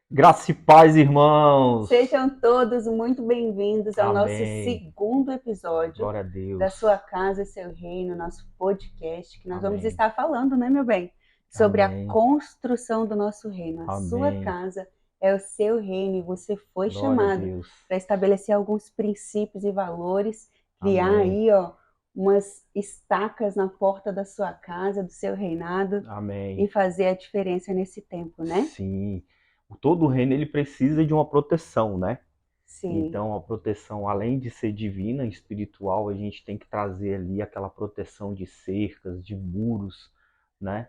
Graça e paz, irmãos. Sejam todos muito bem-vindos ao nosso Amém. segundo episódio Glória a da Deus. Sua Casa e Seu Reino, nosso podcast, que nós vamos Amém. estar falando, né, meu bem? Sobre a Amém. construção do nosso reino. A sua Amém. casa é o seu reino e você foi Glória a chamado Deus. para estabelecer alguns princípios e valores, criar Amém. aí, ó, umas estacas na porta da sua casa, do seu reinado e Amém. fazer a diferença nesse tempo, né? Sim. Todo reino ele precisa de uma proteção, né? Sim, Então, a proteção, além de ser divina, espiritual, a gente tem que trazer ali aquela proteção de cercas, de muros, né?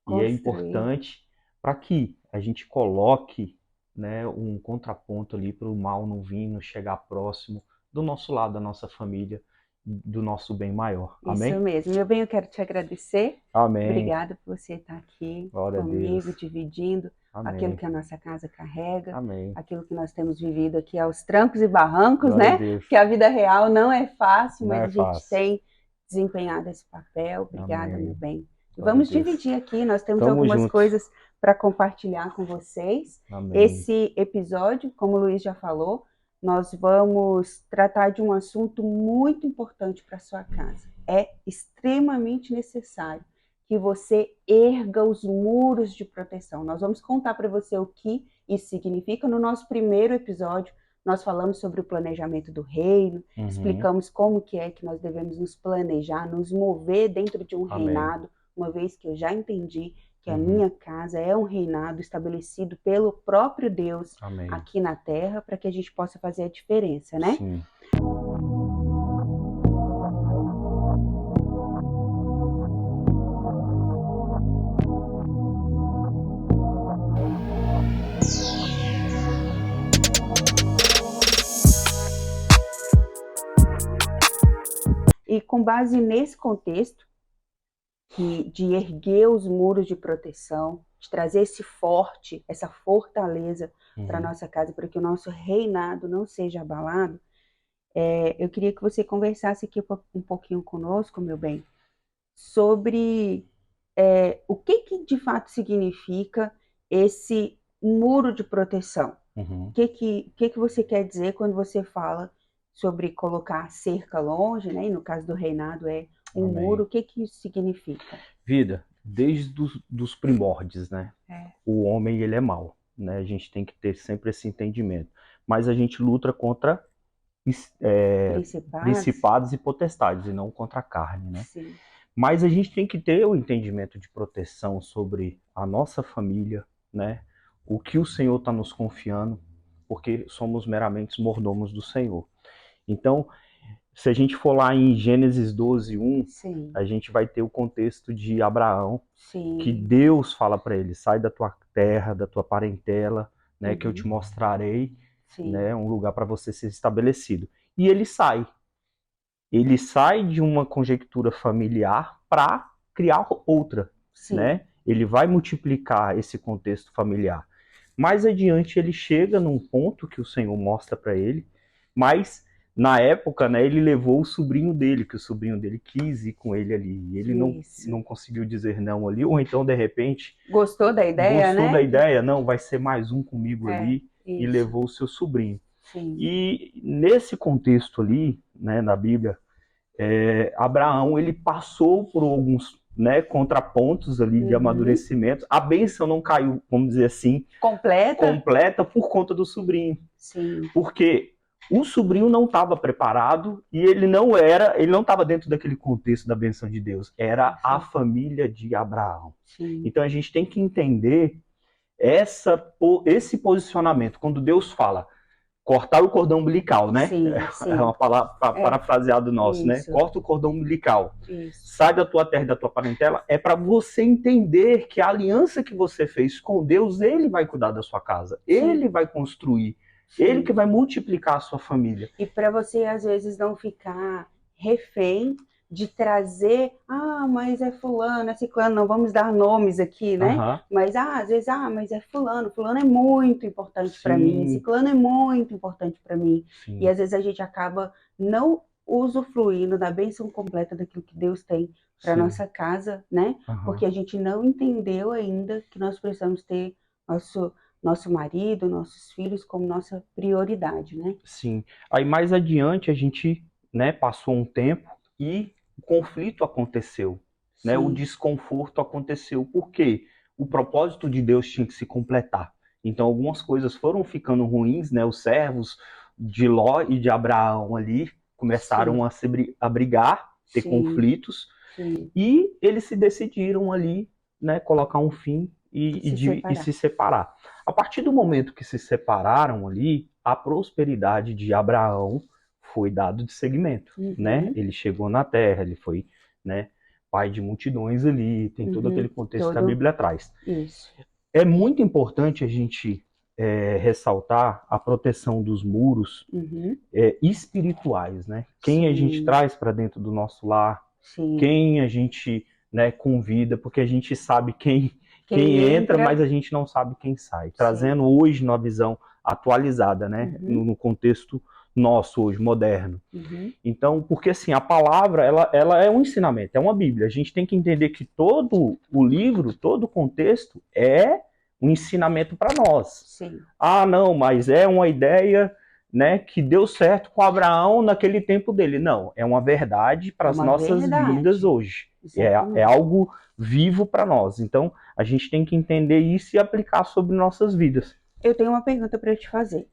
E é construir. importante para que a gente coloque, né, um contraponto ali para o mal não vir, não chegar próximo do nosso lado, da nossa família, do nosso bem maior. Isso Amém? mesmo. Meu bem, eu quero te agradecer. Amém. Obrigada por você estar aqui Glória a Deus. comigo, dividindo aquilo Amém. que a nossa casa carrega, Amém. aquilo que nós temos vivido aqui aos trancos e barrancos, Glória a né? Deus. Que a vida real não é fácil, Não mas é a gente fácil. tem desempenhado esse papel. Obrigada, meu Amém. bem. E Glória a vamos Deus. dividir aqui, nós temos Tamo algumas junto. coisas para compartilhar com vocês. Amém. Esse episódio, como o Luiz já falou, nós vamos tratar de um assunto muito importante para a sua casa. É extremamente necessário que você erga os muros de proteção. Nós vamos contar para você o que isso significa. No nosso primeiro episódio, nós falamos sobre o planejamento do reino, Uhum. explicamos como que é que nós devemos nos planejar, nos mover dentro de um Amém. reinado, uma vez que eu já entendi que a Uhum. minha casa é um reinado estabelecido pelo próprio Deus Amém. aqui na terra, para que a gente possa fazer a diferença, né? Sim. E com base nesse contexto, de erguer os muros de proteção, de trazer esse forte, essa fortaleza para a Uhum. nossa casa, para que o nosso reinado não seja abalado, eu queria que você conversasse aqui um pouquinho conosco, meu bem, sobre o que de fato significa esse muro de proteção. Uhum. O que você quer dizer quando você fala sobre colocar cerca longe, né? E no caso do reinado é um muro, Amém. o que isso significa? Vida, desde dos primórdios, né? É, O homem, ele é mau, né? A gente tem que ter sempre esse entendimento. Mas a gente luta contra principados, principados e potestades, e não contra a carne, né? sim, Mas a gente tem que ter o entendimento de proteção sobre a nossa família, né? O que o Senhor está nos confiando, porque somos meramente mordomos do Senhor. Então, se a gente for lá em Gênesis 12:1, sim, a gente vai ter o contexto de Abraão, que sim, Deus fala para ele: sai da tua terra, da tua parentela, né, que eu te uhum, mostrarei, sim, né, um lugar para você ser estabelecido. E ele sai. Ele sai de uma conjectura familiar para criar outra, sim, né? Ele vai multiplicar esse contexto familiar. Mais adiante ele chega num ponto que o Senhor mostra para ele, mas na época, né, ele levou o sobrinho dele, que o sobrinho dele quis ir com ele ali, e ele isso. não conseguiu dizer não ali, ou então de repente Gostou da ideia, gostou da né? ideia, não, vai ser mais um comigo É, ali, e isso, levou o seu sobrinho. sim, E nesse contexto ali, né, na Bíblia, Abraão ele passou por alguns, né, contrapontos ali de uhum, amadurecimento. A bênção não caiu, vamos dizer assim, completa, completa por conta do sobrinho, sim, porque o sobrinho não estava preparado e ele não estava dentro daquele contexto da benção de Deus. Era a perfeito, família de Abraão. sim, Então a gente tem que entender esse posicionamento. Quando Deus fala cortar o cordão umbilical, né? sim, É uma sim, palavra é, parafraseado nosso, né? isso, Corta o cordão umbilical. isso, Sai da tua terra e da tua parentela, é para você entender que a aliança que você fez com Deus, ele vai cuidar da sua casa, sim, ele vai construir, ele que sim. vai multiplicar a sua família. E para você, às vezes, não ficar refém de trazer, mas é fulano, é ciclano, não vamos dar nomes aqui, né? Aham. Mas, às vezes, mas é fulano, fulano é muito importante para mim, Sim, ciclano é muito importante para mim. E, sim, às vezes, a gente acaba não usufruindo da bênção completa daquilo que Deus tem para sim. nossa casa, né? Aham. Porque a gente não entendeu ainda que nós precisamos ter nosso nosso marido, nossos filhos como nossa prioridade, né? Sim. Aí mais adiante a gente, né, passou um tempo e o conflito aconteceu, né? O Sim, desconforto aconteceu. Por quê? O propósito de Deus tinha que se completar. Então algumas coisas foram ficando ruins, né? Os servos de Ló e de Abraão ali começaram sim, a brigar, ter sim, conflitos, sim, e eles se decidiram ali, né, colocar um fim se e separar. se separar. A partir do momento que se separaram ali, a prosperidade de Abraão foi dado de seguimento, né? Uhum, Ele chegou na terra, ele foi, né, pai de multidões ali, tem todo aquele uhum, contexto que a todo Bíblia traz. isso. É muito importante a gente ressaltar a proteção dos muros Uhum, espirituais, né? Quem a gente sim, traz para dentro do nosso lar, sim. quem a gente, né, convida, porque a gente sabe quem Quem entra, entra, mas a gente não sabe quem sai. sim. Trazendo hoje numa visão atualizada, né, Uhum, no contexto nosso hoje, moderno. uhum, Então, porque assim, a palavra, ela é um ensinamento, é uma Bíblia. A gente tem que entender que todo o livro, todo o contexto é um ensinamento para nós. sim. Ah, não, mas é uma ideia, né, que deu certo com Abraão naquele tempo dele. Não, é uma verdade para É as uma nossas vidas verdade. hoje. É Exatamente. algo vivo para nós. Então, a gente tem que entender isso e aplicar sobre nossas vidas. Eu tenho uma pergunta para te fazer.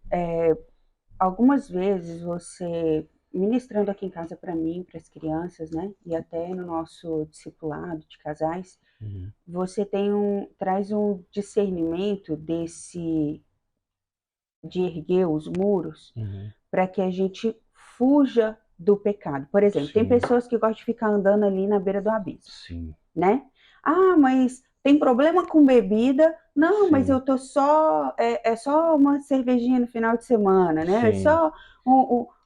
Algumas vezes você, ministrando aqui em casa para mim, para as crianças, né, e até no nosso discipulado de casais, Uhum. você traz um discernimento de erguer os muros Uhum. para que a gente fuja do pecado. Por exemplo, tem Sim, pessoas que gostam de ficar andando ali na beira do abismo, sim, né? Ah, mas tem problema com bebida? Não, mas sim, eu tô só é só uma cervejinha no final de semana, né? É sim. só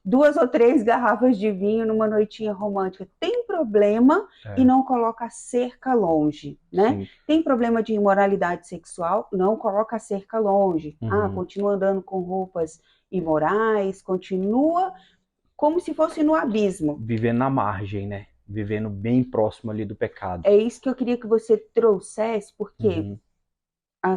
duas ou três garrafas de vinho numa noitinha romântica. Tem problema e É, não coloca a cerca longe, né? sim. Tem problema de imoralidade sexual? Não coloca a cerca longe. Ah, Uhum. continua andando com roupas imorais, continua como se fosse no abismo. Vivendo na margem, né? Vivendo bem próximo ali do pecado. É isso que eu queria que você trouxesse, porque Uhum.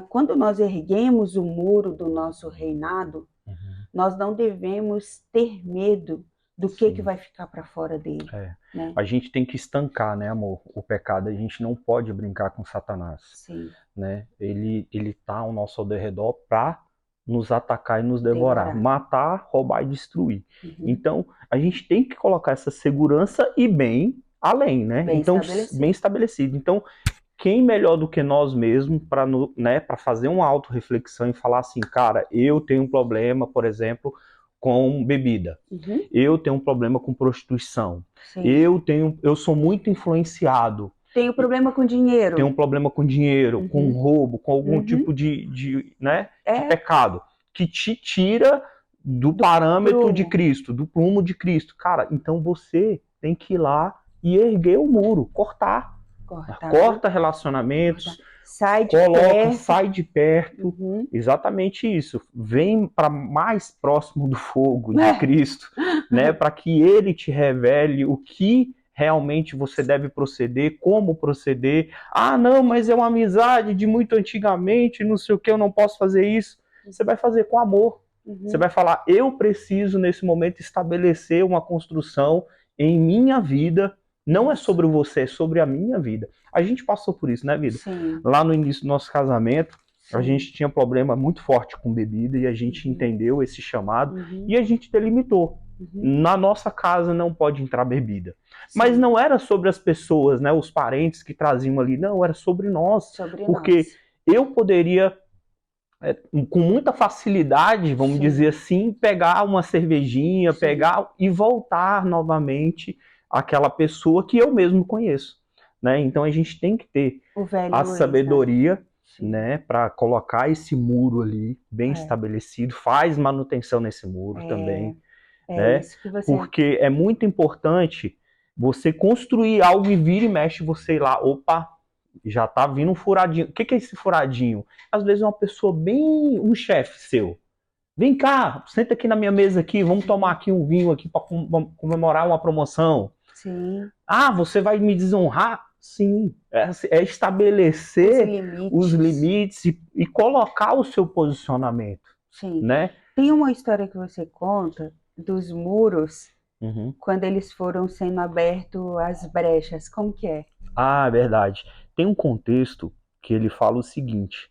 quando nós erguemos o muro do nosso reinado, Uhum. nós não devemos ter medo do que Sim. vai ficar para fora dele, É. né? A gente tem que estancar, né, amor, o pecado. A gente não pode brincar com Satanás, Sim, né? Ele tá ao nosso redor para nos atacar e nos devorar, devorar. matar, roubar e destruir. Uhum. Então, a gente tem que colocar essa segurança e bem além, né? Bem Então, bem estabelecido. estabelecido. Então, quem melhor do que nós mesmos para, né, para fazer uma autorreflexão e falar assim, cara, eu tenho um problema, por exemplo, com bebida. Uhum. Eu tenho um problema com prostituição. Sim. Eu sou muito influenciado. Tem o problema com Tenho dinheiro. um problema com dinheiro, com Uhum. roubo, com algum tipo Uhum. né, de É pecado que te tira do do parâmetro de prumo. Cristo, do prumo de Cristo. Cara, então você tem que ir lá e erguer o muro, cortar. Cortar, Corta relacionamentos, cortar. Sai de coloca, perto. sai de perto. Uhum. Exatamente isso. Vem para mais próximo do fogo de Cristo, né, para que ele te revele o que realmente você deve proceder, como proceder. Ah, não, mas é uma amizade de muito antigamente, não sei o que, eu não posso fazer isso. Você vai fazer com amor. Você Uhum. vai falar, eu preciso nesse momento estabelecer uma construção em minha vida. Não é Isso. sobre você, é sobre a minha vida. A gente passou por isso, né, vida? Sim, Lá no início do nosso casamento, a sim. gente tinha problema muito forte com bebida e a gente Uhum. entendeu esse chamado Uhum. e a gente delimitou. Uhum. Na nossa casa não pode entrar bebida. Mas Sim, não era sobre as pessoas, né, os parentes que traziam ali, não, era sobre nós. sobre Porque nós. eu poderia, com muita facilidade, vamos Sim, dizer assim, pegar uma cervejinha, sim. pegar e voltar novamente àquela pessoa que eu mesmo conheço. Né? Então a gente tem que ter O a velho ex, né? sabedoria, Sim. né, para colocar esse muro ali bem É, estabelecido, faz manutenção nesse muro é, também, é né? isso que você. Porque é muito importante você construir algo e vira e mexe você ir lá, opa, já tá vindo um furadinho. O que é esse furadinho? Às vezes é uma pessoa bem, um chefe seu. Vem cá, senta aqui na minha mesa aqui, vamos tomar Uhum. aqui um vinho aqui para comemorar uma promoção. Sim, Ah, você vai me desonrar? Sim, é estabelecer os limites. limites e colocar o seu posicionamento, Sim. né? Tem uma história que você conta dos muros Uhum. quando eles foram sendo abertos as brechas. Como que é? Ah, é verdade. Tem um contexto que ele fala o seguinte,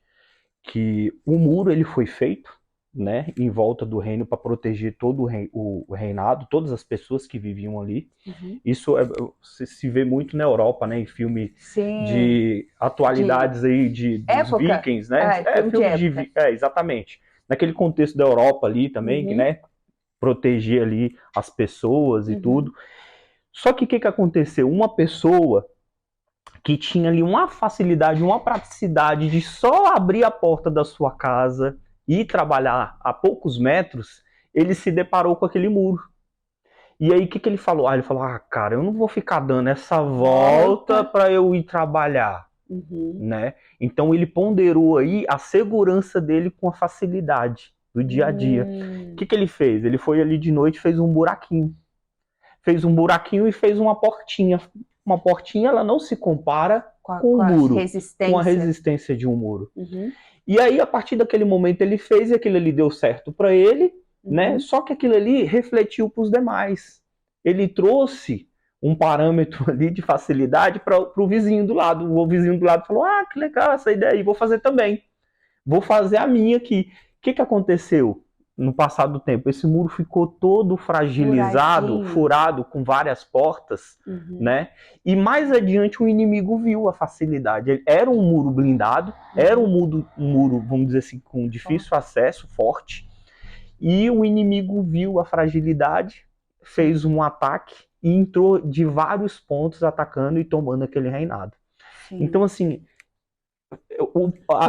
que o muro ele foi feito, né, em volta do reino para proteger todo o reinado, todas as pessoas que viviam ali. Uhum. Isso se vê muito na Europa, né, em filme Sim, de de atualidades aí dos época. vikings, né? Ah, é filme de Filme época. exatamente. Naquele contexto da Europa ali também, que, Uhum, né, proteger ali as pessoas e uhum, tudo. Só que o que aconteceu? Uma pessoa que tinha ali uma facilidade, uma praticidade de só abrir a porta da sua casa e trabalhar a poucos metros, ele se deparou com aquele muro. E aí o que ele falou? Ele falou: "Ah, cara, eu não vou ficar dando essa volta volta. para eu ir trabalhar", Uhum. né? Então ele ponderou aí a segurança dele com a facilidade do dia a dia. O Hum, que ele fez? Ele foi ali de noite, fez um buraquinho. Fez um buraquinho e fez uma portinha. Uma portinha, ela não se compara com com o a muro, com a resistência. resistência de um muro. Uhum, E aí, a partir daquele momento, ele fez e aquilo ali deu certo para ele, né? uhum. Só que aquilo ali refletiu para os demais. Ele trouxe um parâmetro ali de facilidade para o vizinho do lado. O vizinho do lado falou: "Ah, que legal essa ideia aí, vou fazer também. Vou fazer a minha aqui". O que aconteceu no passar do tempo? Esse muro ficou todo fragilizado, Furadinho. furado, com várias portas, Uhum, né? E mais adiante o inimigo viu a facilidade. Era um muro blindado, era uhum. um muro, vamos dizer assim, com difícil Forte. acesso, forte. E o inimigo viu a fragilidade, Sim, fez um ataque e entrou de vários pontos atacando e tomando aquele reinado. Então, sim. assim,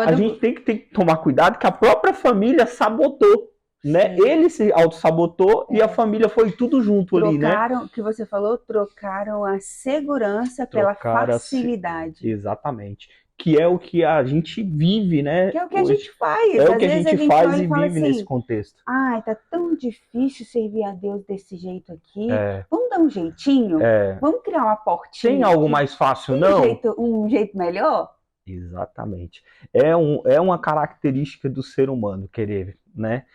a gente Quando, tem que tomar cuidado que a própria família sabotou, né? sim, Ele se auto-sabotou e a é, família foi tudo junto ali, né? trocaram, que você falou, trocaram a segurança pela Trocaram-se. facilidade. Exatamente. Que é o que a gente vive, né, Que é o que a gente hoje. faz. É o Às que a vezes a gente gente faz olha e e fala vive nesse assim: contexto. ai, tá tão difícil servir a Deus desse jeito aqui. É, Vamos dar um jeitinho? é, Vamos criar uma tem portinha algo aqui? mais fácil, Tem não? um jeito melhor? Exatamente. É uma característica do ser humano querer, né,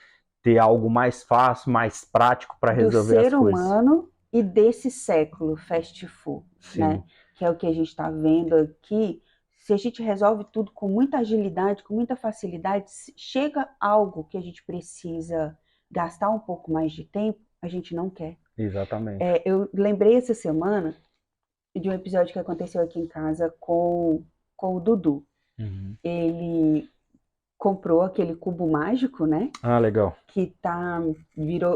ter algo mais fácil, mais prático para Do resolver as ser coisas. humano e desse século fast food, né? Sim, Que é o que a gente está vendo aqui. Se a gente resolve tudo com muita agilidade, com muita facilidade, chega algo que a gente precisa gastar um pouco mais de tempo, a gente não quer. exatamente. Eu lembrei essa semana de um episódio que aconteceu aqui em casa com o Dudu. Uhum. Ele comprou aquele cubo mágico, né? Ah, legal. Que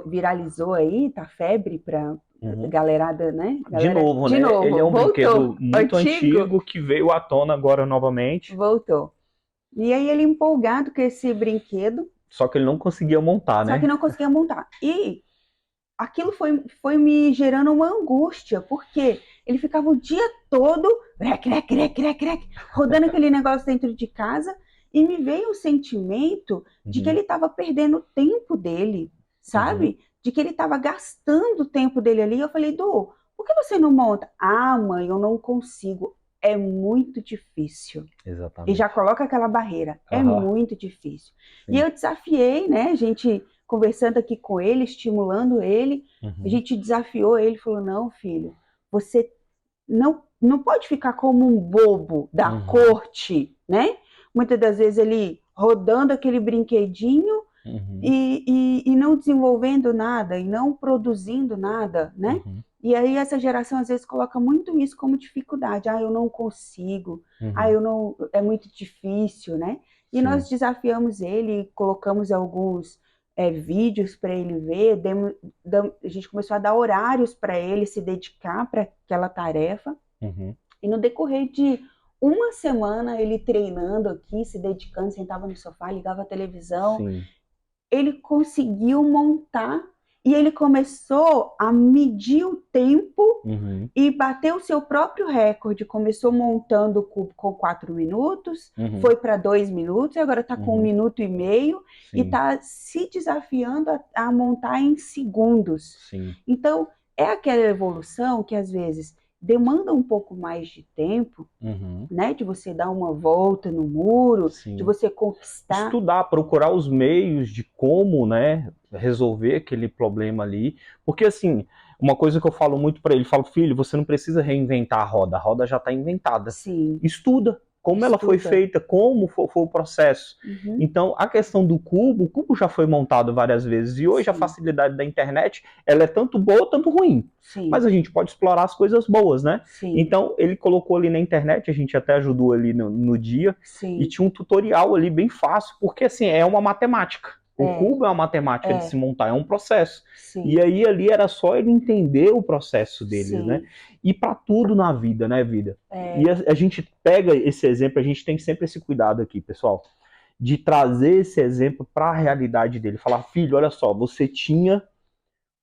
viralizou aí, tá febre pra Uhum. galerada, né? De Galera, novo, de né? Ele é novo, um voltou. brinquedo muito Antigo, antigo que veio à tona agora novamente, voltou. E aí ele empolgado com esse brinquedo, só que ele não conseguia montar, só que né? não conseguia montar. E aquilo foi me gerando uma angústia, porque ele ficava o dia todo rodando aquele negócio dentro de casa e me veio o sentimento de que Uhum, ele estava perdendo o tempo dele, uhum, sabe? De que ele estava gastando o tempo dele ali. Eu falei, Du, por que você não monta? Ah, mãe, eu não consigo. É muito difícil. E já exatamente. coloca aquela barreira. É Aham, muito difícil. E sim. eu desafiei, né? A gente conversando aqui com ele, estimulando ele, a Uhum, gente desafiou ele, falou: não, filho, você não pode ficar como um bobo da uhum, corte, né? Muitas das vezes ele rodando aquele brinquedinho uhum, e não desenvolvendo nada, e não produzindo nada, né? uhum, E aí essa geração às vezes coloca muito isso como dificuldade. Ah, eu não consigo. Ah, uhum, eu não, é muito difícil, né? E nós sim. desafiamos ele, colocamos alguns vídeos para ele ver, a gente começou a dar horários para ele se dedicar para aquela tarefa. Uhum, E no decorrer de uma semana ele treinando aqui, se dedicando, sentava no sofá, ligava a televisão, sim. ele conseguiu montar e ele começou a medir o tempo Uhum, e bateu o seu próprio recorde. Começou montando o cubo com 4 minutos, uhum, foi para 2 minutos, agora está com um uhum, minuto e meio e sim, está se desafiando a montar em segundos. sim. Então, é aquela evolução que às vezes demanda um pouco mais de tempo, né? De você dar uma volta no muro, Sim. de você conquistar. Estudar, procurar os meios de como, né, resolver aquele problema ali. Porque, assim, uma coisa que eu falo muito para ele, falo, filho, você não precisa reinventar a roda já está inventada. Sim. Estuda como ela foi feita, como foi o processo. Então, a questão do cubo, o cubo já foi montado várias vezes, e hoje Sim. a facilidade da internet, ela é tanto boa, tanto ruim. Sim. Mas a gente pode explorar as coisas boas, né? Sim. Então, ele colocou ali na internet, a gente até ajudou ali no dia, Sim. e tinha um tutorial ali bem fácil, porque assim, é uma matemática. O cubo é uma matemática de se montar, é um processo. Sim. E aí ali era só ele entender o processo dele, Sim. né? E para tudo na vida, né, vida? E a gente pega esse exemplo, a gente tem sempre esse cuidado aqui, pessoal, de trazer esse exemplo para a realidade dele. Falar, filho, olha só, você tinha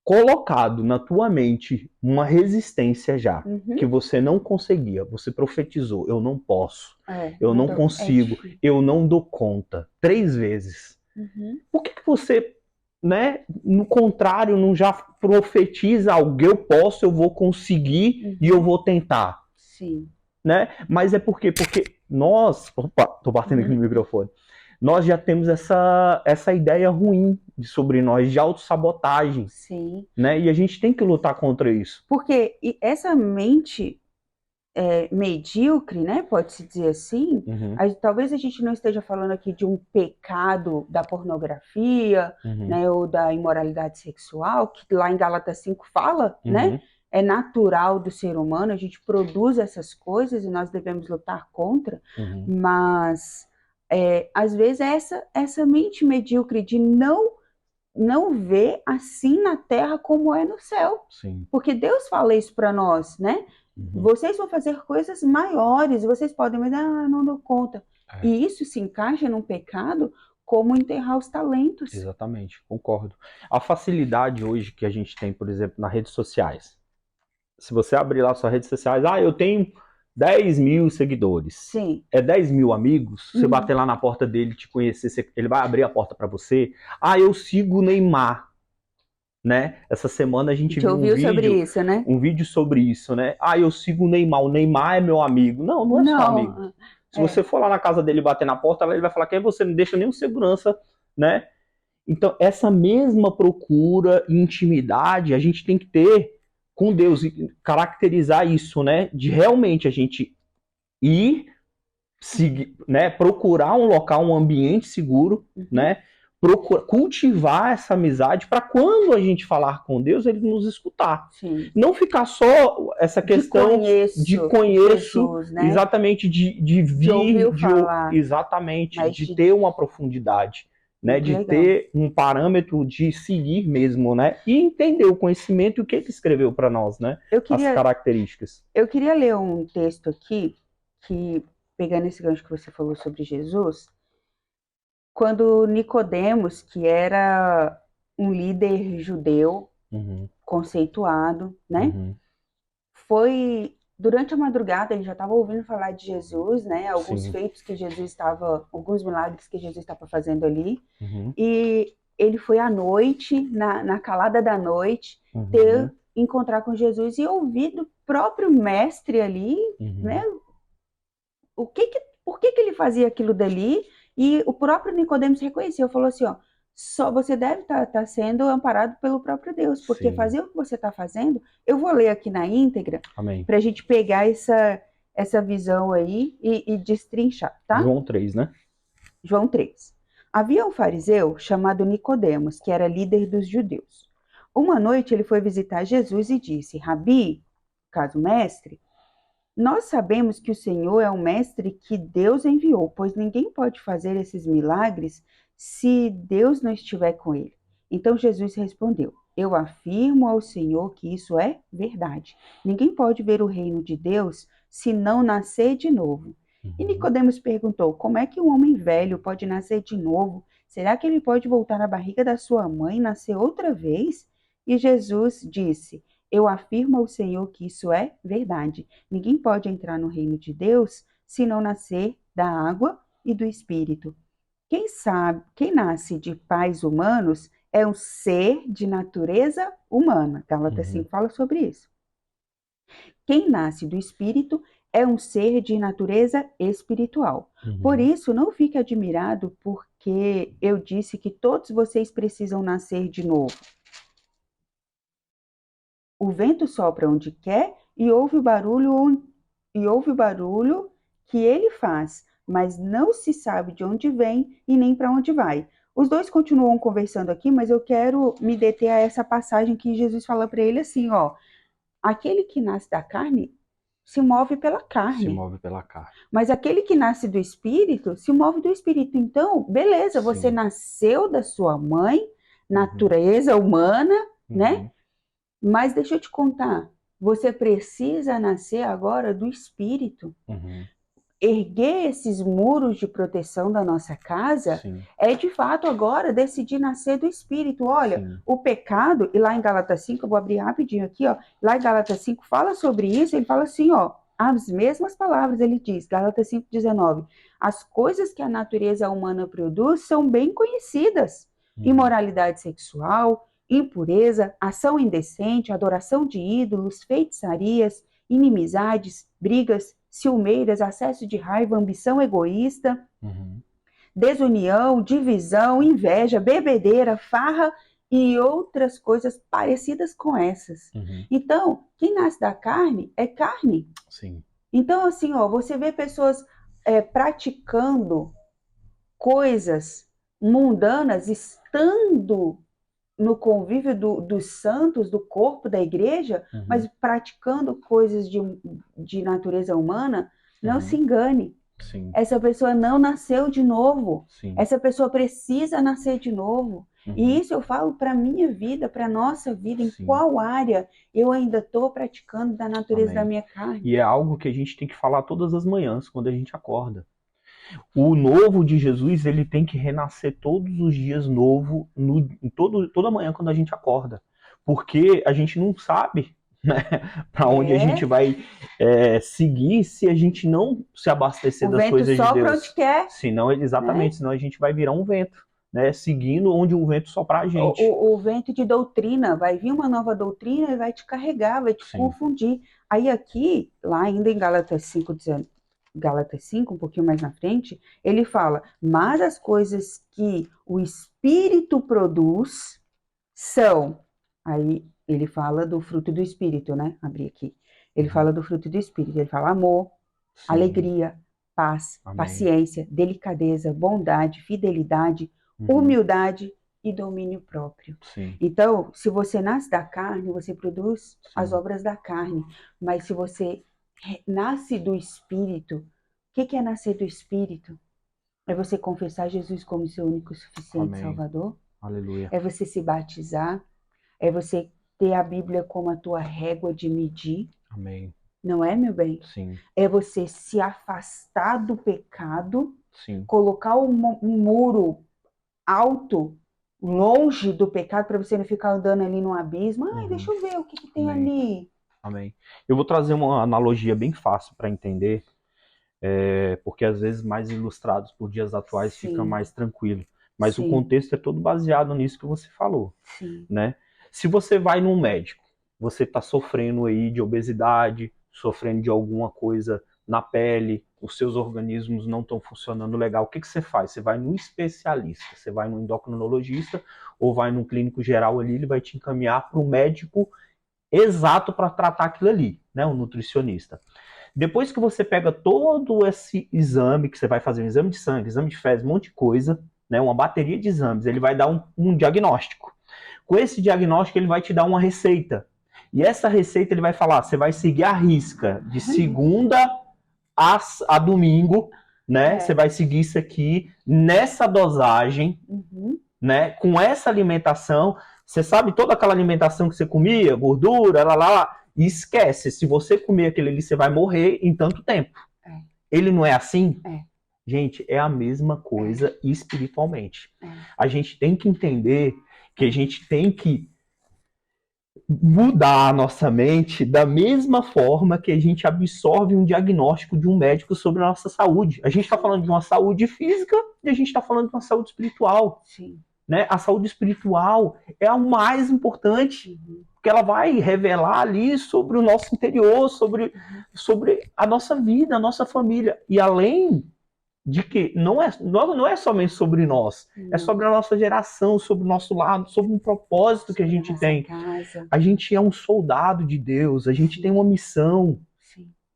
colocado na tua mente uma resistência já, que você não conseguia, você profetizou, eu não posso, eu não consigo, eu não dou conta, 3 vezes. Por que você, né, no contrário, não já profetiza algo, eu posso, eu vou conseguir e eu vou tentar? Sim. Né? Mas é porque nós, opa, tô batendo aqui no microfone, nós já temos essa ideia ruim sobre nós, de autossabotagem. Sim. Né? E a gente tem que lutar contra isso. Porque essa mente medíocre, né? Pode-se dizer assim, talvez a gente não esteja falando aqui de um pecado da pornografia, né? Ou da imoralidade sexual, que lá em Gálatas 5 fala, né? É natural do ser humano, a gente produz essas coisas e nós devemos lutar contra, mas às vezes essa mente medíocre de não ver assim na terra como é no céu. Sim. Porque Deus fala isso para nós, né? Vocês vão fazer coisas maiores, vocês podem, mas não dou conta. E isso se encaixa num pecado como enterrar os talentos. Exatamente, concordo. A facilidade hoje que a gente tem, por exemplo, nas redes sociais. Se você abrir lá suas redes sociais, eu tenho 10 mil seguidores. Sim. É 10 mil amigos. Você bater lá na porta dele, te conhecer, ele vai abrir a porta para você. Eu sigo o Neymar. Né? Essa semana a gente viu um vídeo sobre isso, né? Eu sigo o Neymar é meu amigo. Não, não é seu amigo. Se você for lá na casa dele bater na porta, ele vai falar que você não deixa nenhum segurança, né? Então, essa mesma procura e intimidade a gente tem que ter com Deus e caracterizar isso, né? De realmente a gente ir, seguir, né? Procurar um local, um ambiente seguro, né? Cultivar essa amizade para quando a gente falar com Deus, ele nos escutar. Sim. Não ficar só essa questão de conheço Jesus, né? Exatamente, de vir, exatamente, de ter uma profundidade, né? De legal. Ter um parâmetro de seguir mesmo, né? E entender o conhecimento e o que ele escreveu para nós, né? As características. Eu queria ler um texto aqui, que, pegando esse gancho que você falou sobre Jesus, quando Nicodemos, que era um líder judeu conceituado, né? Foi durante a madrugada, ele já estava ouvindo falar de Jesus, né? Alguns feitos que Jesus estava, alguns milagres que Jesus estava fazendo ali. E ele foi à noite, na calada da noite, encontrar com Jesus e ouvir do próprio mestre ali, né? Por que ele fazia aquilo dali? E o próprio Nicodemos reconheceu, falou assim, só você deve estar sendo amparado pelo próprio Deus, porque fazer o que você está fazendo, eu vou ler aqui na íntegra, para a gente pegar essa visão aí e destrinchar, tá? João 3, né? João 3. Havia um fariseu chamado Nicodemos, que era líder dos judeus. Uma noite ele foi visitar Jesus e disse, Rabi, caso mestre, nós sabemos que o Senhor é um mestre que Deus enviou, pois ninguém pode fazer esses milagres se Deus não estiver com ele. Então Jesus respondeu, eu afirmo ao Senhor que isso é verdade. Ninguém pode ver o reino de Deus se não nascer de novo. E Nicodemos perguntou, como é que um homem velho pode nascer de novo? Será que ele pode voltar à barriga da sua mãe e nascer outra vez? E Jesus disse, eu afirmo ao Senhor que isso é verdade. Ninguém pode entrar no reino de Deus se não nascer da água e do Espírito. Quem nasce de pais humanos é um ser de natureza humana. Gálatas 5 fala sobre isso. Quem nasce do Espírito é um ser de natureza espiritual. Por isso, não fique admirado porque eu disse que todos vocês precisam nascer de novo. O vento sopra onde quer e ouve o barulho que ele faz, mas não se sabe de onde vem e nem para onde vai. Os dois continuam conversando aqui, mas eu quero me deter a essa passagem que Jesus fala para ele assim, ó, aquele que nasce da carne se move pela carne. Se move pela carne. Mas aquele que nasce do Espírito se move do Espírito. Então, beleza, Sim. você nasceu da sua mãe, natureza humana, né? Mas deixa eu te contar, você precisa nascer agora do Espírito. Erguer esses muros de proteção da nossa casa é de fato agora decidir nascer do Espírito. Olha, o pecado, e lá em Gálatas 5, eu vou abrir rapidinho aqui, ó, lá em Gálatas 5 fala sobre isso, ele fala assim, ó, as mesmas palavras, ele diz, Gálatas 5,19, as coisas que a natureza humana produz são bem conhecidas, imoralidade sexual, impureza, ação indecente, adoração de ídolos, feitiçarias, inimizades, brigas, ciumeiras, acesso de raiva, ambição egoísta, desunião, divisão, inveja, bebedeira, farra e outras coisas parecidas com essas. Então, quem nasce da carne é carne. Sim. Então, assim, ó, você vê pessoas praticando coisas mundanas, estando no convívio dos santos, do corpo da igreja, mas praticando coisas de natureza humana, não se engane. Sim. Essa pessoa não nasceu de novo. Sim. Essa pessoa precisa nascer de novo. E isso eu falo para a minha vida, para a nossa vida, em qual área eu ainda estou praticando da natureza da minha carne. E é algo que a gente tem que falar todas as manhãs, quando a gente acorda. O novo de Jesus, ele tem que renascer todos os dias novo, toda manhã quando a gente acorda. Porque a gente não sabe, né, para onde a gente vai seguir se a gente não se abastecer das coisas de Deus. O vento sopra onde quer. Senão, exatamente, senão a gente vai virar um vento, né, seguindo onde o vento soprar a gente. O vento de doutrina, vai vir uma nova doutrina e vai te carregar, vai te confundir. Aí aqui, lá ainda em Gálatas 5, Gálatas 5, um pouquinho mais na frente, ele fala, mas as coisas que o Espírito produz são, aí ele fala do fruto do Espírito, né? Abri aqui. Ele fala do fruto do Espírito, ele fala amor, alegria, paz, paciência, delicadeza, bondade, fidelidade, humildade e domínio próprio. Então, se você nasce da carne, você produz as obras da carne, mas se você nasce do Espírito. O que é nascer do Espírito? É você confessar Jesus como seu único e suficiente Salvador. Aleluia. É você se batizar. É você ter a Bíblia como a tua régua de medir. Amém. Não é, meu bem? Sim. É você se afastar do pecado. Sim. Colocar um muro alto, longe do pecado, para você não ficar andando ali no abismo. Ai, deixa eu ver o que tem ali. Amém. Eu vou trazer uma analogia bem fácil para entender, porque às vezes mais ilustrados por dias atuais fica mais tranquilo. Mas o contexto é todo baseado nisso que você falou, né? Se você vai num médico, você está sofrendo aí de obesidade, sofrendo de alguma coisa na pele, os seus organismos não estão funcionando legal, o que você faz? Você vai no especialista, você vai no endocrinologista ou vai no clínico geral ali, ele vai te encaminhar para o médico exato para tratar aquilo ali, né? Um nutricionista. Depois que você pega todo esse exame, que você vai fazer um exame de sangue, exame de fezes, um monte de coisa, né? Uma bateria de exames, ele vai dar um diagnóstico. Com esse diagnóstico, ele vai te dar uma receita. E essa receita ele vai falar, você vai seguir a risca, de segunda a domingo, né? Você vai seguir isso aqui, nessa dosagem, né? Com essa alimentação. Você sabe toda aquela alimentação que você comia, gordura, e esquece, se você comer aquele ali, você vai morrer em tanto tempo. Ele não é assim? Gente, é a mesma coisa espiritualmente. A gente tem que entender que a gente tem que mudar a nossa mente da mesma forma que a gente absorve um diagnóstico de um médico sobre a nossa saúde. A gente está falando de uma saúde física e a gente está falando de uma saúde espiritual. Sim. né? A saúde espiritual é a mais importante, porque ela vai revelar ali sobre o nosso interior, sobre a nossa vida, a nossa família. E além de que não é somente sobre nós, é sobre a nossa geração, sobre o nosso lado, sobre um propósito que a gente tem. Casa. A gente é um soldado de Deus, a gente tem uma missão,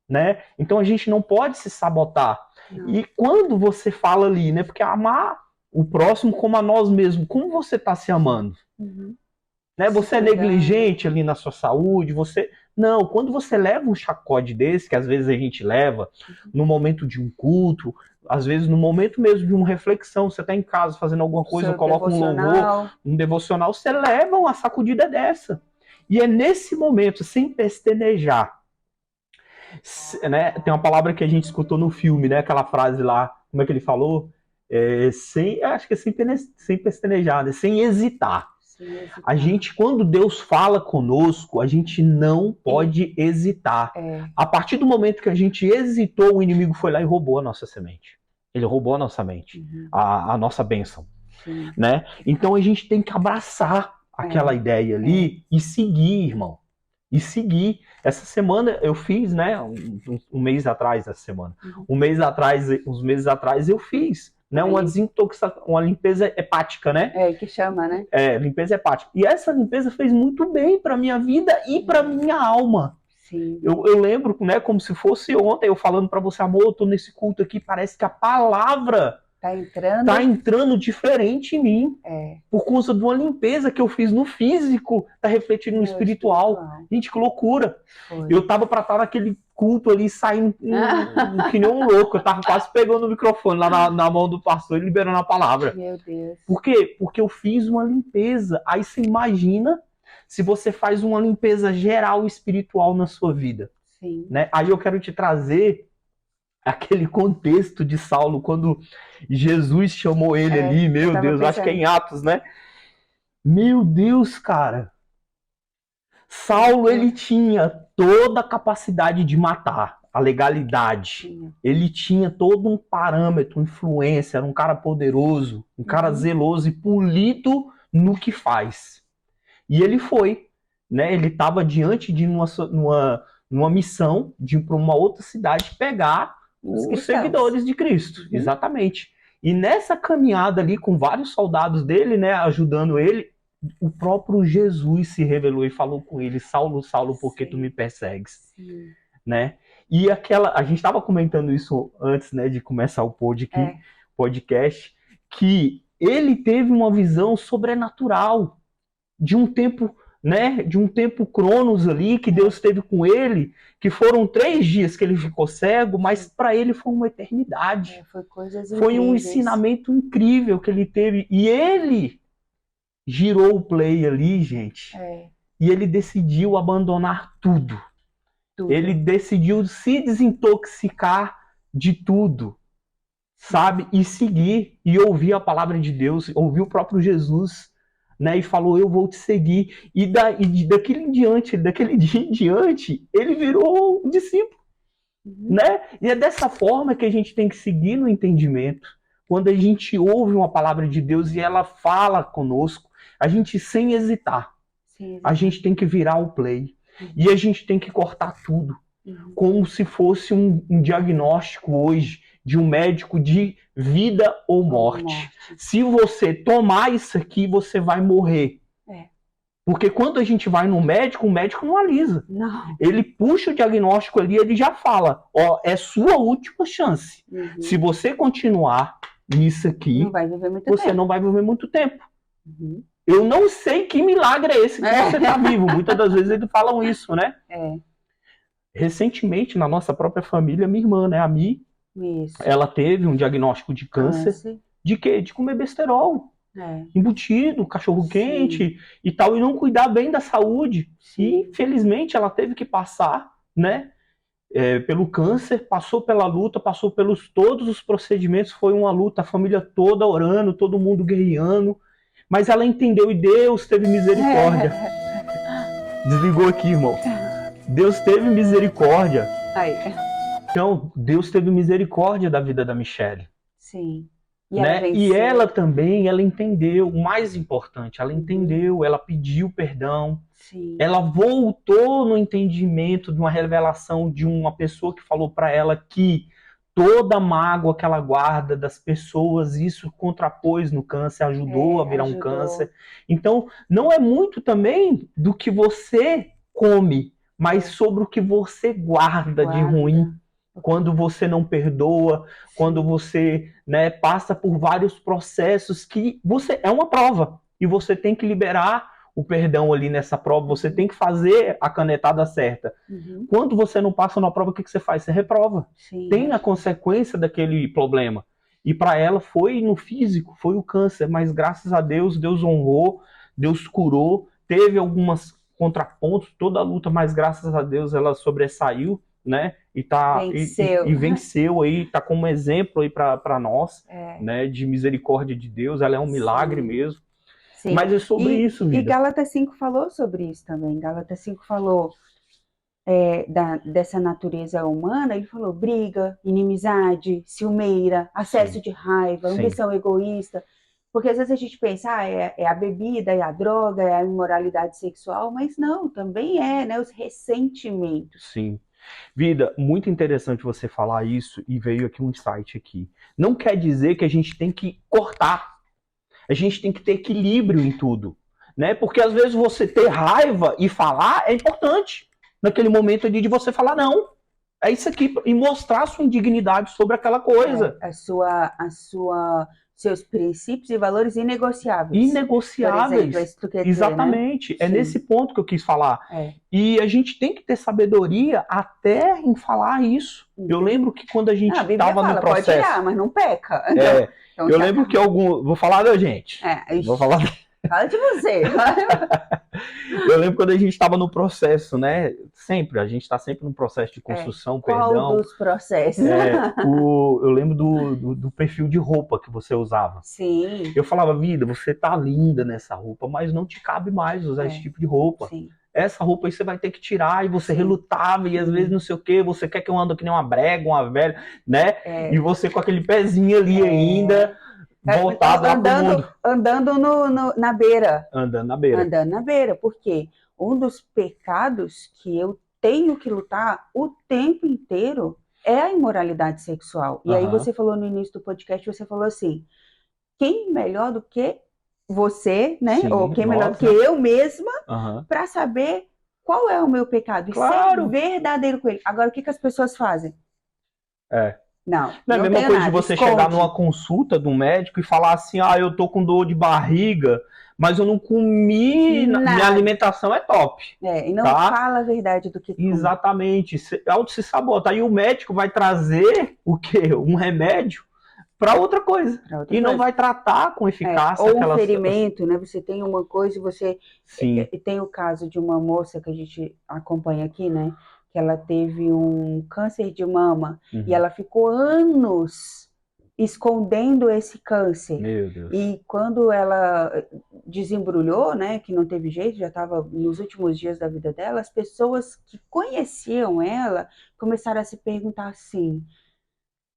né? Então a gente não pode se sabotar. Não. E quando você fala ali, né? Porque amar o próximo como a nós mesmos, como você está se amando? Né? Você é negligente ali na sua saúde, você... Não, quando você leva um sacode desse, que às vezes a gente leva, no momento de um culto, às vezes no momento mesmo de uma reflexão, você está em casa fazendo alguma coisa, coloca um louvor, um devocional, você leva uma sacudida dessa. E é nesse momento, sem pestanejar, né? Tem uma palavra que a gente escutou no filme, né? Aquela frase lá, como é que ele falou? Acho que é sem pestanejar, né? Sem hesitar. A gente, quando Deus fala conosco, a gente não pode hesitar. A partir do momento que a gente hesitou, o inimigo foi lá e roubou a nossa semente. Ele roubou a nossa mente, a nossa bênção. Né? Então a gente tem que abraçar aquela ideia ali e seguir, irmão. E seguir. Essa semana eu fiz, né? Um mês atrás, essa semana. Uns meses atrás eu fiz. Né, uma desintoxicação, uma limpeza hepática, né? Que chama, né? Limpeza hepática. E essa limpeza fez muito bem para minha vida e para minha alma. Sim. Eu lembro, né, como se fosse ontem, eu falando para você, amor, eu tô nesse culto aqui, parece que a palavra tá entrando diferente em mim. Por causa de uma limpeza que eu fiz no físico, tá refletindo no espiritual. Gente, que loucura. Eu tava para estar naquele culto ali, saindo que nem um louco. Eu tava quase pegando o microfone lá na mão do pastor e liberando a palavra. Meu Deus. Por quê? Porque eu fiz uma limpeza. Aí você imagina se você faz uma limpeza geral espiritual na sua vida. Sim. Né? Aí eu quero te trazer aquele contexto de Saulo, quando Jesus chamou ele ali, meu Deus, acho que é em Atos, né? Meu Deus, cara. Saulo, ele tinha toda a capacidade de matar, a legalidade. Ele tinha todo um parâmetro, influência, era um cara poderoso, um cara zeloso e polido no que faz. E ele foi, né? Ele estava diante de numa missão de ir para uma outra cidade pegar os seguidores de Cristo, exatamente. E nessa caminhada ali, com vários soldados dele, né, ajudando ele, o próprio Jesus se revelou e falou com ele, Saulo, Saulo, por que tu me persegues? Né? E a gente estava comentando isso antes, né, de começar o podcast, que ele teve uma visão sobrenatural de um tempo, né, de um tempo cronos ali, que Deus teve com ele, que foram 3 dias que ele ficou cego, mas para ele foi uma eternidade. Foi um ensinamento incrível que ele teve. E ele girou o play ali, gente. E ele decidiu abandonar tudo. Ele decidiu se desintoxicar de tudo, sabe? E seguir, e ouvir a palavra de Deus, ouvir o próprio Jesus, né, e falou, eu vou te seguir. E daquele dia em diante, ele virou um discípulo. Né? E é dessa forma que a gente tem que seguir no entendimento. Quando a gente ouve uma palavra de Deus e ela fala conosco, a gente sem hesitar, a gente tem que virar o play. E a gente tem que cortar tudo. Como se fosse um diagnóstico hoje de um médico de vida ou morte. Se você tomar isso aqui, você vai morrer. Porque quando a gente vai no médico, o médico não alisa. Não. Ele puxa o diagnóstico ali, ele já fala, ó, é sua última chance. Se você continuar nisso aqui, você não vai viver muito tempo. Eu não sei que milagre é esse que você está vivo. Muitas das vezes eles falam isso, né? Recentemente, na nossa própria família, minha irmã, né, a Mi, ela teve um diagnóstico de câncer. De quê? De comer besterol. Embutido, cachorro quente e tal, e não cuidar bem da saúde. E, infelizmente, ela teve que passar, né, pelo câncer, passou pela luta, passou pelos todos os procedimentos, foi uma luta, a família toda orando, todo mundo guerreando, mas ela entendeu e Deus teve misericórdia. Desligou aqui, irmão. Deus teve misericórdia. Então, Deus teve misericórdia da vida da Michele. Sim. E ela né? E venceu. ela também, ela entendeu, o mais importante, ela Uhum. entendeu, ela pediu perdão, Sim. ela voltou no entendimento de uma revelação de uma pessoa que falou para ela que toda mágoa que ela guarda das pessoas, isso contrapôs no câncer, ajudou a virar um câncer. Então, não é muito também do que você come, mas sobre o que você guarda de ruim. Quando você não perdoa, quando você, né, passa por vários processos que você é uma prova e você tem que liberar o perdão ali nessa prova, você tem que fazer a canetada certa. Uhum. Quando você não passa na prova, o que você faz? Você reprova. Sim. Tem a consequência daquele problema. E para ela foi no físico, foi o câncer, mas graças a Deus, Deus honrou, Deus curou, teve algumas contrapontos, toda a luta, mas graças a Deus ela sobressaiu, né? E venceu aí, tá como exemplo aí para nós, né? De misericórdia de Deus, ela é um milagre mesmo. Sim. Mas é sobre isso, vida. E Gálatas 5 falou sobre isso também. Gálatas 5 falou dessa natureza humana, ele falou briga, inimizade, ciumeira, acesso de raiva, ambição egoísta. Porque às vezes a gente pensa, é a bebida, é a droga, é a imoralidade sexual, mas não, também né, os ressentimentos. Sim. Vida, muito interessante você falar isso e veio aqui um insight aqui. Não quer dizer que a gente tem que cortar. A gente tem que ter equilíbrio em tudo, né? Porque às vezes você ter raiva e falar é importante. Naquele momento ali de você falar não. É isso aqui e mostrar a sua indignidade sobre aquela coisa. Seus princípios e valores inegociáveis. Inegociáveis. Por exemplo, é exatamente. Dizer, né? É nesse ponto que eu quis falar. E a gente tem que ter sabedoria até em falar isso. Eu lembro que quando a gente estava no processo... Pode tirar, mas não peca. Então, eu lembro que vou falar da gente. Vou falar... Fala de você. Eu lembro quando a gente estava no processo, né? Sempre, a gente está sempre no processo de construção, perdão. Qual dos processos? Eu lembro do perfil de roupa que você usava. Sim. Eu falava, vida, você tá linda nessa roupa, mas não te cabe mais usar esse tipo de roupa. Sim. Essa roupa aí você vai ter que tirar, e você relutava, e às vezes não sei o que, você quer que eu ande que nem uma brega, uma velha, né? E você com aquele pezinho ali ainda... voltado lá pro mundo. Andando na beira. Andando na beira. Andando na beira, porque um dos pecados que eu tenho que lutar o tempo inteiro é a imoralidade sexual. E aí você falou no início do podcast, você falou assim, quem melhor do que você, né? Sim, ou quem melhor do que eu mesma, para saber qual é o meu pecado. Claro. E ser verdadeiro com ele. Agora, o que as pessoas fazem? Não é a mesma coisa de você chegar numa consulta de um médico e falar assim, eu tô com dor de barriga, mas eu não comi, minha alimentação é top. E não fala a verdade do que come. Exatamente, auto se sabota. Aí o médico vai trazer o quê? Um remédio para outra coisa. Não vai tratar com eficácia. Ou um ferimento, né? Você tem uma coisa e você... Sim. Tem o caso de uma moça que a gente acompanha aqui, né? Que ela teve um câncer de mama e ela ficou anos escondendo esse câncer. Meu Deus. E quando ela desembrulhou, né, que não teve jeito, já estava nos últimos dias da vida dela, as pessoas que conheciam ela começaram a se perguntar assim,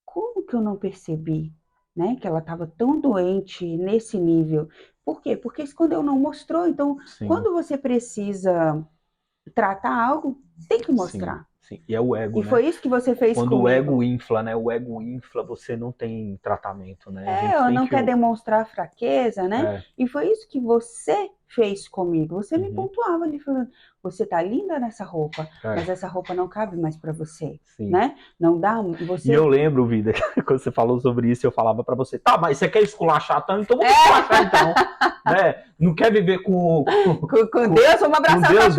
como que eu não percebi, né, que ela estava tão doente nesse nível? Por quê? Porque escondeu, não mostrou. Então, quando você precisa tratar algo, tem que mostrar. Sim. E é o ego, e foi isso que você fez quando comigo. O ego infla, né? O ego infla, você não tem tratamento, né? Ela não quer demonstrar fraqueza, né? E foi isso que você fez comigo. Você me pontuava ali falando, você tá linda nessa roupa, mas essa roupa não cabe mais para você, né? Não dá, você... E eu lembro, vida, quando você falou sobre isso, eu falava para você, tá, mas você quer esculachar tanto? Então vamos esculachar então, né? Não quer viver com Deus, vamos abraçar com Deus,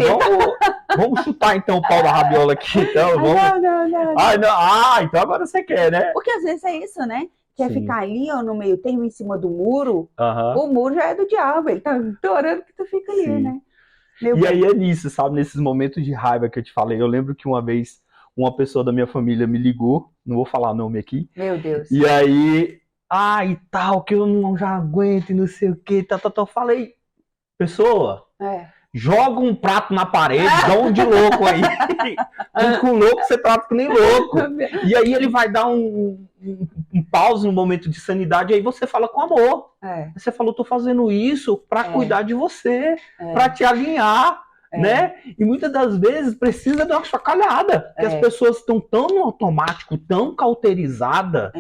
vamos chutar então o pau da rabiola aqui, então, vamos... Não. Então agora você quer, né? Porque às vezes é isso, né? Quer ficar ali, no meio termo, em cima do muro, o muro já é do diabo, ele tá orando que tu fica ali, né? Aí é nisso, sabe? Nesses momentos de raiva que eu te falei. Eu lembro que uma vez uma pessoa da minha família me ligou, não vou falar nome aqui. Meu Deus. E aí, e tal, que eu não já aguento e não sei o que, tal. Falei, pessoa, joga um prato na parede, dá um de louco aí. Com louco você trata que nem louco. E aí ele vai dar um pause no momento de sanidade, aí você fala com amor. Você falou, tô fazendo isso para cuidar de você, para te alinhar, né? E muitas das vezes precisa de uma chacalhada, porque as pessoas estão tão no automático, tão cauterizadas,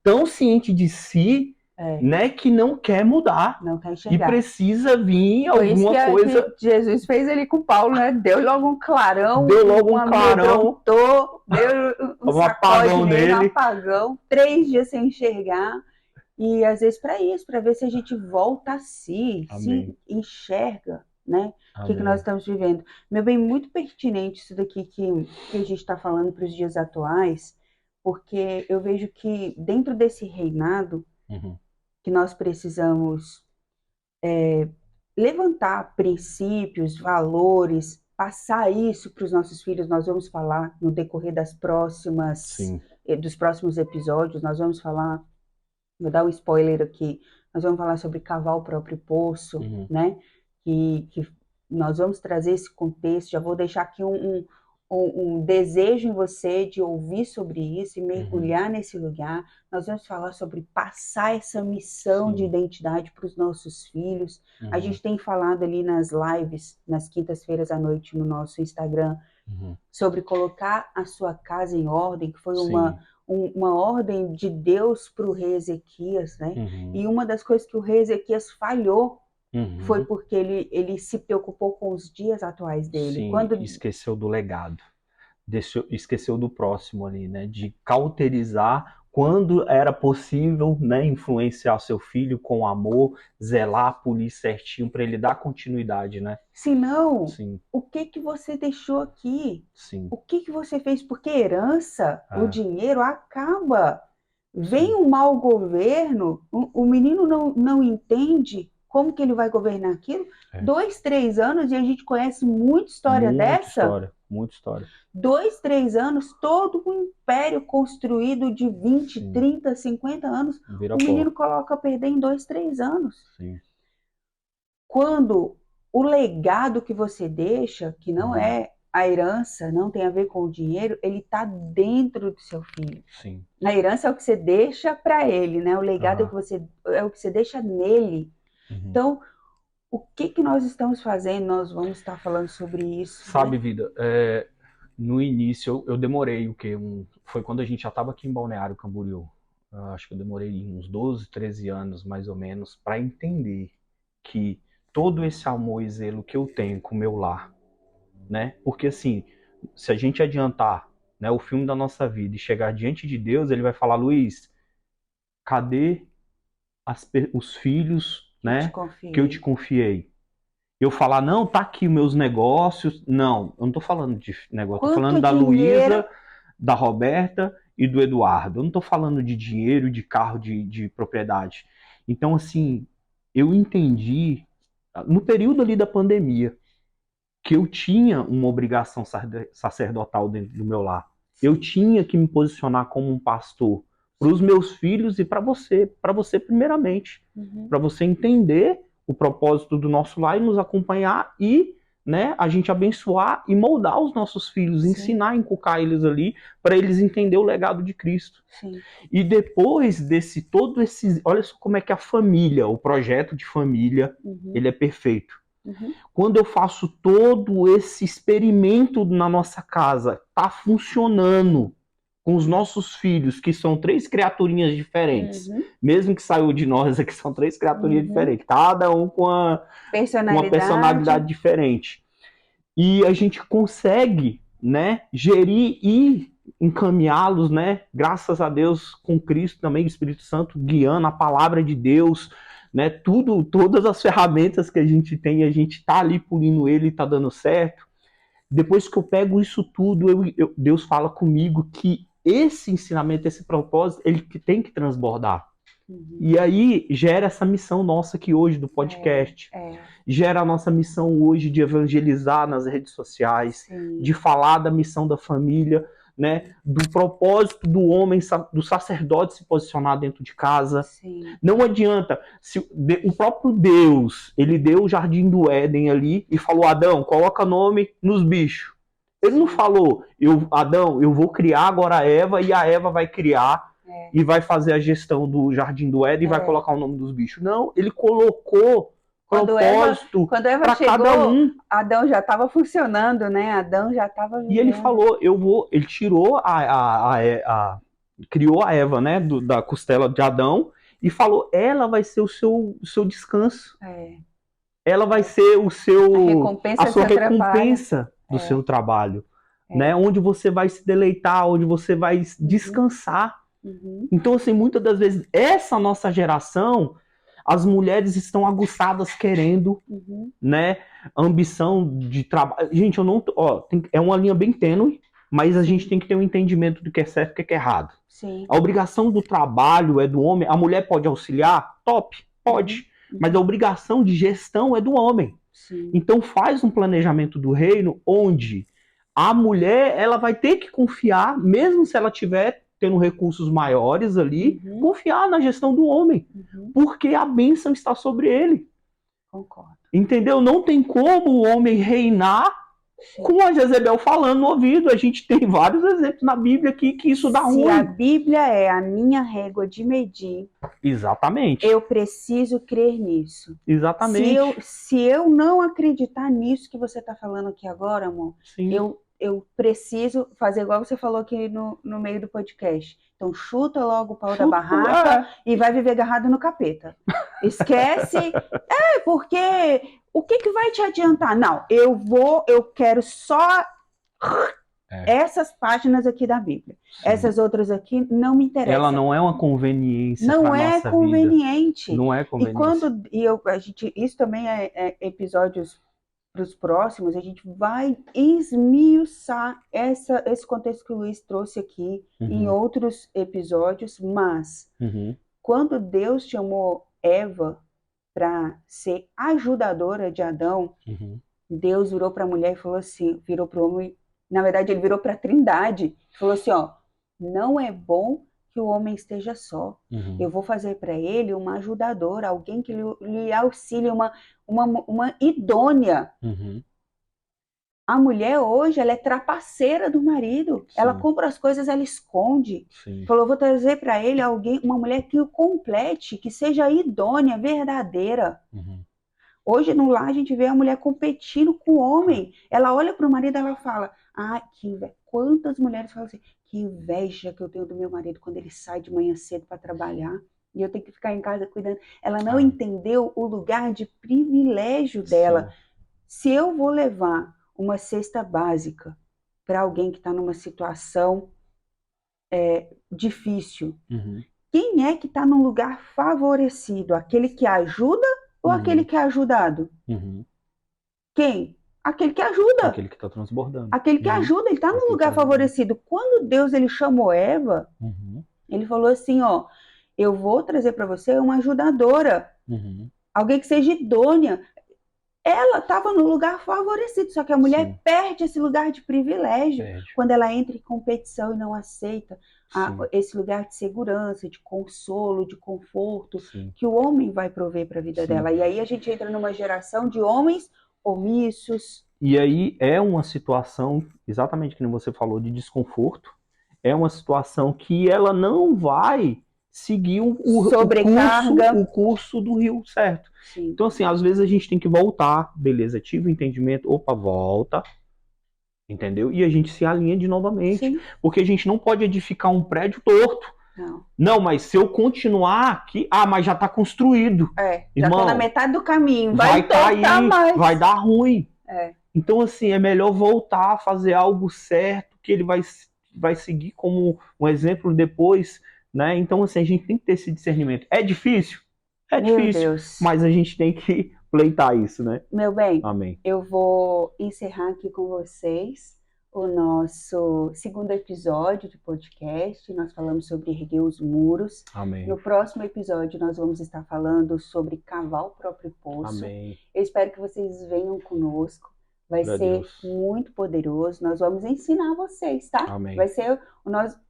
tão ciente de si, né, que não quer mudar. Não quer enxergar. E precisa vir alguma coisa. Que Jesus fez ali com Paulo, né? Deu logo um clarão. Deu logo um clarão. Deu um apagão nele. Um apagão. 3 dias sem enxergar. E às vezes para isso, para ver se a gente volta a si, se enxerga, né? O que nós estamos vivendo. Meu bem, muito pertinente isso daqui que a gente está falando para os dias atuais, porque eu vejo que dentro desse reinado, que nós precisamos levantar princípios, valores, passar isso para os nossos filhos. Nós vamos falar no decorrer dos próximos episódios, nós vamos falar, vou dar um spoiler aqui, nós vamos falar sobre cavar o próprio poço, né? Que nós vamos trazer esse contexto, já vou deixar aqui um desejo em você de ouvir sobre isso e mergulhar nesse lugar. Nós vamos falar sobre passar essa missão de identidade para os nossos filhos. A gente tem falado ali nas lives, nas quintas-feiras à noite no nosso Instagram, sobre colocar a sua casa em ordem, que foi uma ordem de Deus para o rei Ezequias, né? E uma das coisas que o rei Ezequias falhou foi porque ele se preocupou com os dias atuais dele. Esqueceu do legado, esqueceu do próximo ali, né? De cauterizar quando era possível, né? Influenciar seu filho com amor, zelar, polir certinho para ele dar continuidade, né? Senão, o que você deixou aqui? O que você fez? Porque herança, o dinheiro acaba. Vem um mau governo, o menino não entende como que ele vai governar aquilo? 2, 3 anos, e a gente conhece muita história dessa. Muita história. 2, 3 anos, todo um império construído de 20, 30, 50 anos. O menino coloca a perder em 2, 3 anos. Quando o legado que você deixa, que não é a herança, não tem a ver com o dinheiro, ele está dentro do seu filho. A herança é o que você deixa para ele, né? O legado é o que você deixa nele. Então, o que nós estamos fazendo? Nós vamos estar falando sobre isso. Sabe, Vida, no início eu demorei o quê? Foi quando a gente já estava aqui em Balneário Camboriú. Acho que eu demorei uns 12, 13 anos, mais ou menos, para entender que todo esse amor e zelo que eu tenho com o meu lar, né? Porque assim, se a gente adiantar, né, o filme da nossa vida e chegar diante de Deus, ele vai falar, Luiz, cadê os filhos, né, que eu te confiei? Eu falar, não, tá aqui meus negócios. Não, eu não tô falando de negócio, tô falando da Luísa, da Roberta e do Eduardo. Eu não tô falando de dinheiro, de carro, de propriedade. Então, assim, eu entendi, no período ali da pandemia, que eu tinha uma obrigação sacerdotal dentro do meu lar. Eu tinha que me posicionar como um pastor para os meus filhos e para você primeiramente, para você entender o propósito do nosso lar e nos acompanhar e, né, a gente abençoar e moldar os nossos filhos, ensinar, inculcar eles ali para eles entenderem o legado de Cristo. E depois todo esse, olha só como é que a família, o projeto de família, ele é perfeito. Quando eu faço todo esse experimento na nossa casa, tá funcionando com os nossos filhos, que são 3 criaturinhas diferentes, mesmo que saiu de nós aqui, são 3 criaturinhas diferentes, cada um com uma personalidade diferente. E a gente consegue, né, gerir e encaminhá-los, né, graças a Deus, com Cristo também, o Espírito Santo guiando a palavra de Deus, né, todas as ferramentas que a gente tem, a gente tá ali pulindo ele e tá dando certo. Depois que eu pego isso tudo, Deus fala comigo que esse ensinamento, esse propósito, ele tem que transbordar. E aí gera essa missão nossa aqui hoje do podcast. Gera a nossa missão hoje de evangelizar nas redes sociais, de falar da missão da família. né? Do propósito do homem, do sacerdote se posicionar dentro de casa. Sim. Não adianta. Se o próprio Deus, ele deu o jardim do Éden ali e falou, Adão, coloca nome nos bichos. Ele não falou, Adão, eu vou criar agora a Eva e a Eva vai criar e vai fazer a gestão do jardim do Éden e vai colocar o nome dos bichos. Não, ele colocou propósito para cada um. Adão já estava funcionando, né? Adão já estava vivendo. E ele falou, ele tirou criou a Eva, né, da costela de Adão e falou, ela vai ser o seu descanso. Ela vai ser a sua recompensa do seu trabalho, né? Onde você vai se deleitar, onde você vai descansar. Então, assim, muitas das vezes, essa nossa geração, as mulheres estão aguçadas querendo, né? Ambição de trabalho. Gente, é uma linha bem tênue, mas a gente tem que ter um entendimento do que é certo e do que é errado. Sim. A obrigação do trabalho é do homem. A mulher pode auxiliar? Top, pode. Mas a obrigação de gestão é do homem. Sim. Então faz um planejamento do reino onde a mulher ela vai ter que confiar, mesmo se ela tiver tendo recursos maiores ali, confiar na gestão do homem. Porque a bênção está sobre ele. Concordo. Entendeu? Não tem como o homem reinar com a Jezebel falando no ouvido. A gente tem vários exemplos na Bíblia que isso dá ruim. Se a Bíblia é a minha régua de medir, exatamente, eu preciso crer nisso. Exatamente. Se eu não acreditar nisso que você está falando aqui agora, amor, Sim. eu preciso fazer igual você falou aqui no meio do podcast. Então chuta logo o pau da barraca e vai viver agarrado no capeta. Esquece. Porque o que vai te adiantar? Não, eu quero só essas páginas aqui da Bíblia. Sim. Essas outras aqui não me interessam. Ela não é uma conveniência. Não é conveniente. Vida. Não é conveniente. Isso também é episódios para os próximos, a gente vai esmiuçar esse contexto que o Luiz trouxe aqui em outros episódios, mas quando Deus chamou Eva para ser ajudadora de Adão, Deus virou para a mulher e falou assim, virou para o homem, na verdade ele virou para a Trindade, falou assim, não é bom que o homem esteja só. Eu vou fazer para ele uma ajudadora, alguém que lhe auxilie, uma idônea. A mulher hoje, ela é trapaceira do marido. Sim. Ela compra as coisas, ela esconde. Sim. Falou, vou trazer para ele uma mulher que o complete, que seja idônea, verdadeira. Hoje no lar a gente vê a mulher competindo com o homem. Ela olha para o marido e ela fala, que inveja. Quantas mulheres falam assim, que inveja que eu tenho do meu marido quando ele sai de manhã cedo para trabalhar e eu tenho que ficar em casa cuidando. Ela não entendeu o lugar de privilégio dela. Sim. Se eu vou levar uma cesta básica para alguém que está numa situação difícil, quem é que está num lugar favorecido? Aquele que ajuda ou aquele que é ajudado? Quem? Aquele que ajuda. Aquele que está transbordando. Aquele que ajuda, ele está num lugar favorecido. Quando Deus ele chamou Eva, ele falou assim, eu vou trazer para você uma ajudadora. Alguém que seja idônea. Ela estava no lugar favorecido, só que a mulher perde esse lugar de privilégio quando ela entra em competição e não aceita esse lugar de segurança, de consolo, de conforto que o homem vai prover para a vida dela. E aí a gente entra numa geração de homens omissos. E aí é uma situação, exatamente como você falou, de desconforto. É uma situação que ela não vai seguir o curso do rio, certo? Sim. Então, assim, às vezes a gente tem que voltar, beleza, tive o entendimento, volta, entendeu? E a gente se alinha de novamente, Sim. porque a gente não pode edificar um prédio torto. Não, mas se eu continuar aqui, mas já está construído. Já está na metade do caminho, vai cair, mais. Vai dar ruim. Então, assim, é melhor voltar a fazer algo certo, que ele vai seguir como um exemplo depois, né? Então, assim, a gente tem que ter esse discernimento. É difícil? É difícil, mas a gente tem que pleitar isso, né? Meu bem, Amém. Eu vou encerrar aqui com vocês o nosso segundo episódio de podcast. Nós falamos sobre erguer os muros. Amém. No próximo episódio, nós vamos estar falando sobre cavar o próprio poço. Amém. Eu espero que vocês venham conosco. vai Glória a ser Deus. muito poderoso. Nós vamos ensinar vocês, tá? Amém. Vai ser,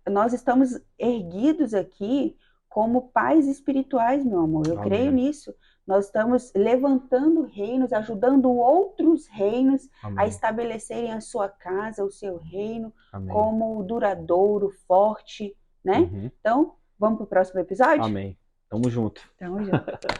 nós estamos erguidos aqui como pais espirituais, meu amor. Eu creio Amém. nisso. Nós estamos levantando reinos, ajudando outros reinos a Amém. estabelecerem a sua casa, o seu reino, Amém. como duradouro, forte, né? Uhum. Então, vamos para o próximo episódio? Amém. Tamo junto. Tamo junto.